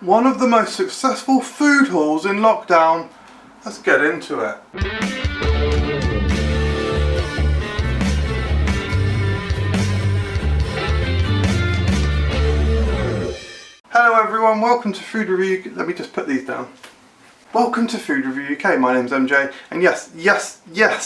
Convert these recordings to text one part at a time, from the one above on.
One of the most successful food hauls in lockdown. Let's get into it. Hello everyone, welcome to Food Review. Let me just put these down. Welcome to Food Review UK. My name's MJ, and yesterday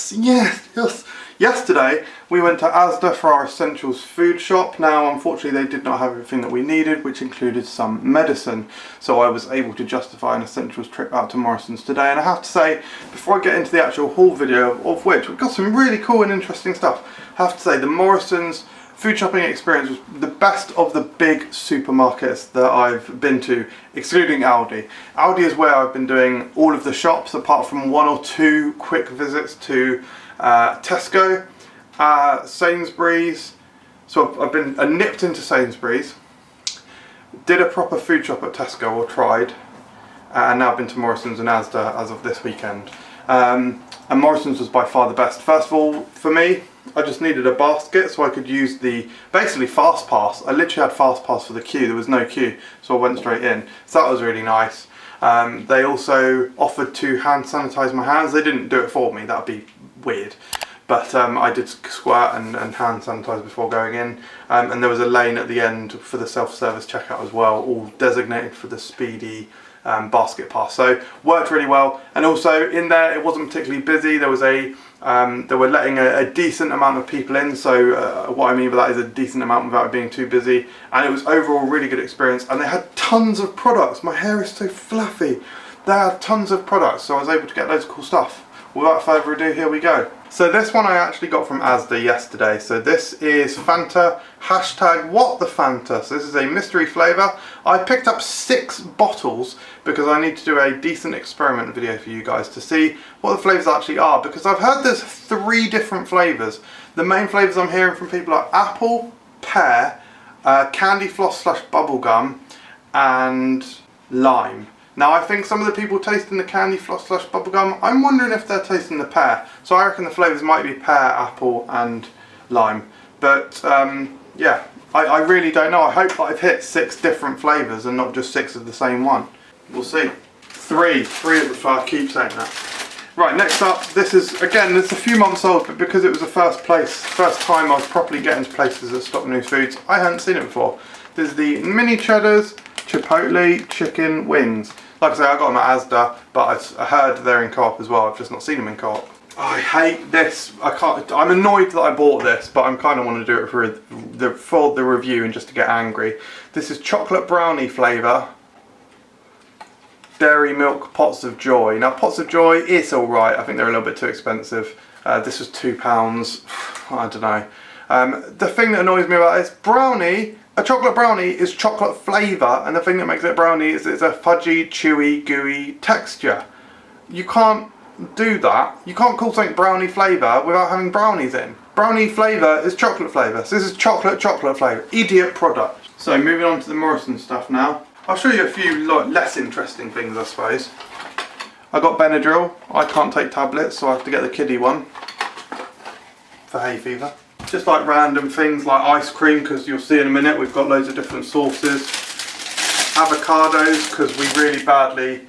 we went to ASDA for our essentials food shop. Now, unfortunately, they did not have everything that we needed, which included some medicine. So I was able to justify an essentials trip out to Morrison's today. And I have to say, before I get into the actual haul video, of which we've got some really cool and interesting stuff, I have to say the Morrison's food shopping experience was the best of the big supermarkets that I've been to, excluding Aldi. Aldi is where I've been doing all of the shops, apart from one or two quick visits to Tesco, Sainsbury's. So I've been nipped into Sainsbury's, did a proper food shop at Tesco, or tried, and now I've been to Morrison's and Asda as of this weekend. And Morrison's was by far the best. First of all, for me, I just needed a basket so I could use the, basically Fast Pass. I literally had Fast Pass for the queue, there was no queue, so I went straight in. So that was really nice. They also offered to hand sanitize my hands. They didn't do it for me, that would be weird. But I did squirt and hand sanitize before going in. And there was a lane at the end for the self-service checkout as well, all designated for the speedy basket pass. So worked really well. And also in there, it wasn't particularly busy. There was they were letting a decent amount of people in, so what I mean by that is a decent amount without it being too busy, and it was overall really good experience. And they had tons of products. My hair is so fluffy. They had tons of products, so I was able to get loads of cool stuff. Without further ado, here we go. So this one I actually got from ASDA yesterday. So this is Fanta, hashtag what the Fanta. So this is a mystery flavour. I picked up 6 bottles because I need to do a decent experiment video for you guys to see what the flavours actually are, because I've heard there's 3 different flavours. The main flavours I'm hearing from people are apple, pear, candy floss / bubblegum, and lime. Now I think some of the people tasting the candy floss / bubblegum, I'm wondering if they're tasting the pear. So I reckon the flavours might be pear, apple and lime. But yeah, I really don't know. I hope that I've hit 6 different flavours and not just 6 of the same one. We'll see. 3 of the I keep saying that. Right, next up, this is, again, it's a few months old, but because it was the first time I was properly getting to places that stock new foods, I hadn't seen it before. This is the Mini Cheddar's Chipotle Chicken Wings. Like I say, I got them at Asda, but I heard they're in co-op as well. I've just not seen them in co-op. I hate this. I'm annoyed that I bought this, but I kind of want to do it for the review and just to get angry. This is chocolate brownie flavour. Dairy Milk Pots of Joy. Now, Pots of Joy is alright. I think they're a little bit too expensive. This was £2. I don't know. The thing that annoys me about this brownie. A chocolate brownie is chocolate flavour, and the thing that makes it a brownie is it's a fudgy, chewy, gooey texture. You can't do that. You can't call something brownie flavour without having brownies in. Brownie flavour is chocolate flavour, so this is chocolate flavour. Idiot product. So moving on to the Morrison stuff now. I'll show you a few less interesting things, I suppose. I got Benadryl. I can't take tablets, so I have to get the kiddie one for hay fever. Just like random things like ice cream, because you'll see in a minute we've got loads of different sauces. Avocados, because we really badly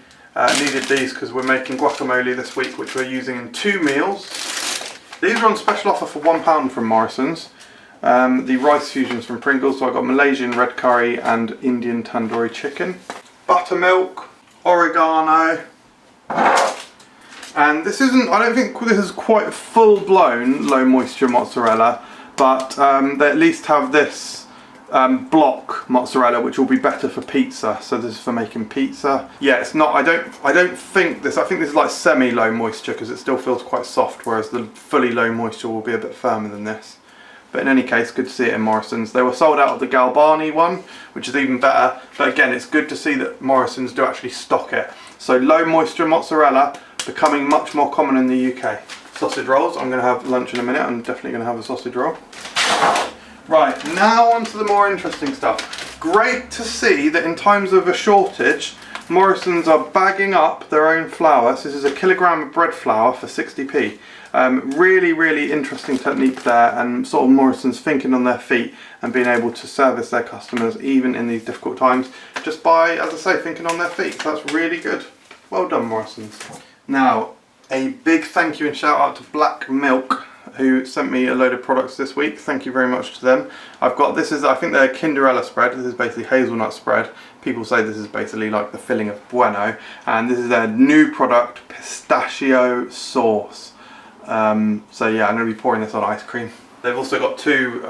needed these because we're making guacamole this week, which we're using in 2 meals. These are on special offer for £1 from Morrison's. The rice fusions from Pringles, so I got Malaysian red curry and Indian tandoori chicken. Buttermilk, oregano. And this isn't, I don't think this is quite full-blown low moisture mozzarella, but they at least have this block mozzarella, which will be better for pizza. So this is for making pizza. Yeah, it's not, I don't think this, I think this is like semi-low moisture because it still feels quite soft, whereas the fully low moisture will be a bit firmer than this. But in any case, good to see it in Morrison's. They were sold out of the Galbani one, which is even better. But again, it's good to see that Morrison's do actually stock it. So low moisture mozzarella becoming much more common in the UK. Sausage rolls, I'm going to have lunch in a minute. I'm definitely going to have a sausage roll. Right, now on to the more interesting stuff. Great to see that in times of a shortage, Morrison's are bagging up their own flour. So this is a kilogram of bread flour for 60p. Really interesting technique there, and sort of Morrison's thinking on their feet and being able to service their customers even in these difficult times just by, as I say, thinking on their feet. So that's really good. Well done, Morrison's. Now, a big thank you and shout out to Black Milk, who sent me a load of products this week. Thank you very much to them. I've got, this is, I think they're Kinderella spread. This is basically hazelnut spread. People say this is basically like the filling of Bueno. And this is their new product, pistachio sauce. So yeah, I'm going to be pouring this on ice cream. They've also got two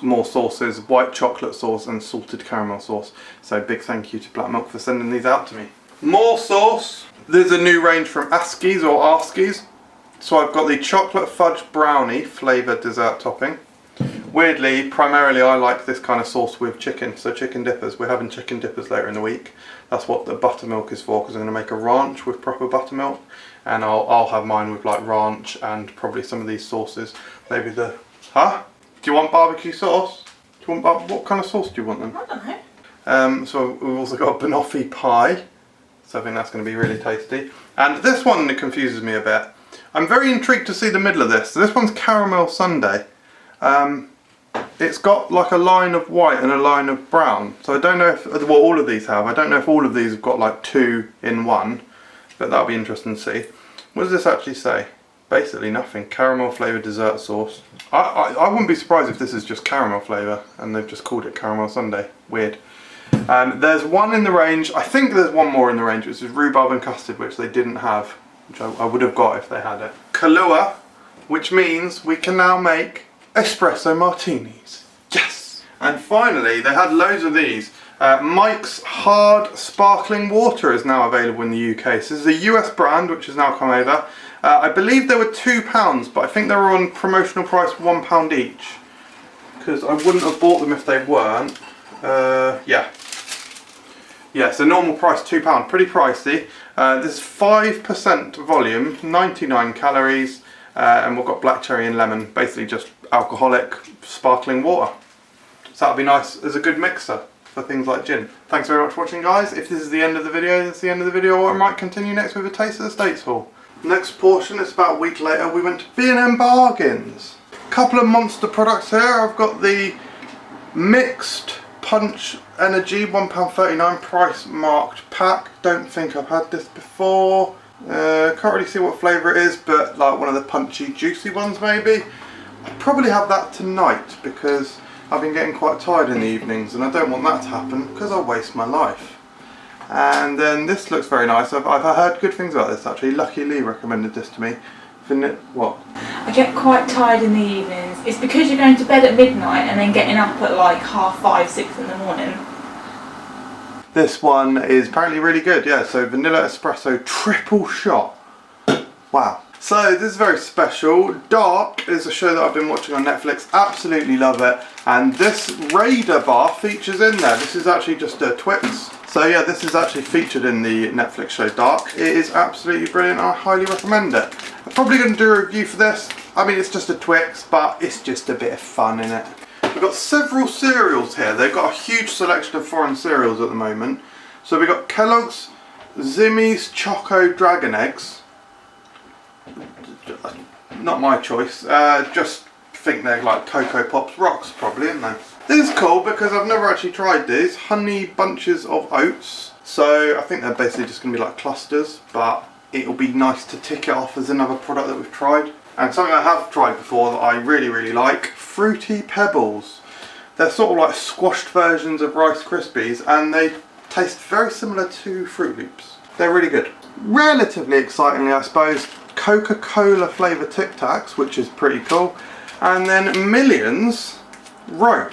more sauces, white chocolate sauce and salted caramel sauce. So big thank you to Black Milk for sending these out to me. More sauce. There's a new range from Askies or Arskies. So I've got the chocolate fudge brownie flavoured dessert topping. Weirdly, primarily I like this kind of sauce with chicken, so chicken dippers. We're having chicken dippers later in the week. That's what the buttermilk is for, because I'm going to make a ranch with proper buttermilk. And I'll have mine with like ranch and probably some of these sauces. Maybe the... Huh? Do you want barbecue sauce? Do you want what kind of sauce do you want then? I don't know. So we've also got Banoffee pie. So I think that's going to be really tasty. And this one confuses me a bit. I'm very intrigued to see the middle of this. So this one's caramel sundae. It's got like a line of white and a line of brown. So I don't know if, well, all of these have. I don't know if all of these have got like two in one. But that'll be interesting to see. What does this actually say? Basically nothing. Caramel flavoured dessert sauce. I wouldn't be surprised if this is just caramel flavour and they've just called it caramel sundae. Weird. There's one in the range, I think there's one more in the range, which is rhubarb and custard, which they didn't have, which I would have got if they had it. Kahlua, which means we can now make espresso martinis. Yes! And finally, they had loads of these. Mike's Hard Sparkling Water is now available in the UK. So this is a US brand, which has now come over. I believe they were £2, but I think they were on promotional price £1 each. Because I wouldn't have bought them if they weren't. Yeah, so normal price £2, pretty pricey. This is 5% volume, 99 calories, and we've got black cherry and lemon, basically just alcoholic sparkling water. So that'll be nice as a good mixer for things like gin. Thanks very much for watching, guys. If this is the end of the video, that's the end of the video, or I might continue next with a Taste of the States haul. Next portion, it's about a week later, we went to B&M Bargains. Couple of monster products here. I've got the mixed Punch Energy, £1.39 price marked pack. Don't think I've had this before. Can't really see what flavour it is, but like one of the punchy juicy ones maybe. I'll probably have that tonight because I've been getting quite tired in the evenings and I don't want that to happen because I'll waste my life. And then this looks very nice. I've heard good things about this actually. Lucky Lee recommended this to me. What? I get quite tired in the evenings. It's because you're going to bed at midnight and then getting up at like 5:30, 6 in the morning. This one is apparently really good, yeah. So vanilla espresso triple shot. Wow. So this is very special. Dark is a show that I've been watching on Netflix. Absolutely love it. And this Raider bar features in there. This is actually just a Twix. So yeah, this is actually featured in the Netflix show Dark. It is absolutely brilliant. I highly recommend it. I'm probably going to do a review for this. I mean, it's just a Twix, but it's just a bit of fun in it. We've got several cereals here. They've got a huge selection of foreign cereals at the moment. So we've got Kellogg's Zimmy's Choco Dragon Eggs. Not my choice. Just think they're like Cocoa Pops Rocks probably, aren't they? This is cool because I've never actually tried these. Honey bunches of oats. So I think they're basically just going to be like clusters, but it'll be nice to tick it off as another product that we've tried. And something I have tried before that I really like, Fruity Pebbles. They're sort of like squashed versions of Rice Krispies and they taste very similar to Fruit Loops. They're really good. Relatively excitingly, I suppose, Coca-Cola flavoured Tic Tacs, which is pretty cool. And then Millions Rope.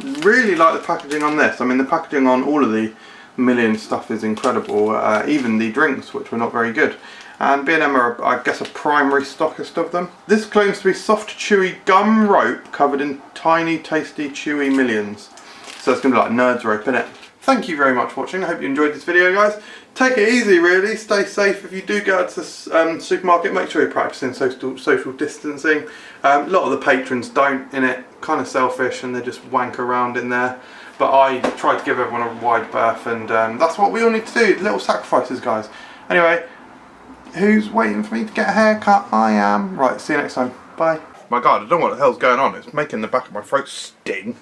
Really like the packaging on this. I mean, the packaging on all of the Millions stuff is incredible. Even the drinks, which were not very good. And B&M are, I guess, a primary stockist of them. This claims to be soft, chewy gum rope covered in tiny, tasty, chewy Millions. So it's going to be like Nerds rope, innit? Thank you very much for watching. I hope you enjoyed this video, guys. Take it easy, really. Stay safe. If you do go out to the supermarket, make sure you're practicing social distancing. A lot of the patrons don't, innit? Kind of selfish, and they just wank around in there. But I try to give everyone a wide berth, and that's what we all need to do. Little sacrifices, guys. Anyway, who's waiting for me to get a haircut. I am. Right, see you next time. Bye. My God, I don't know what the hell's going on. It's making the back of my throat sting.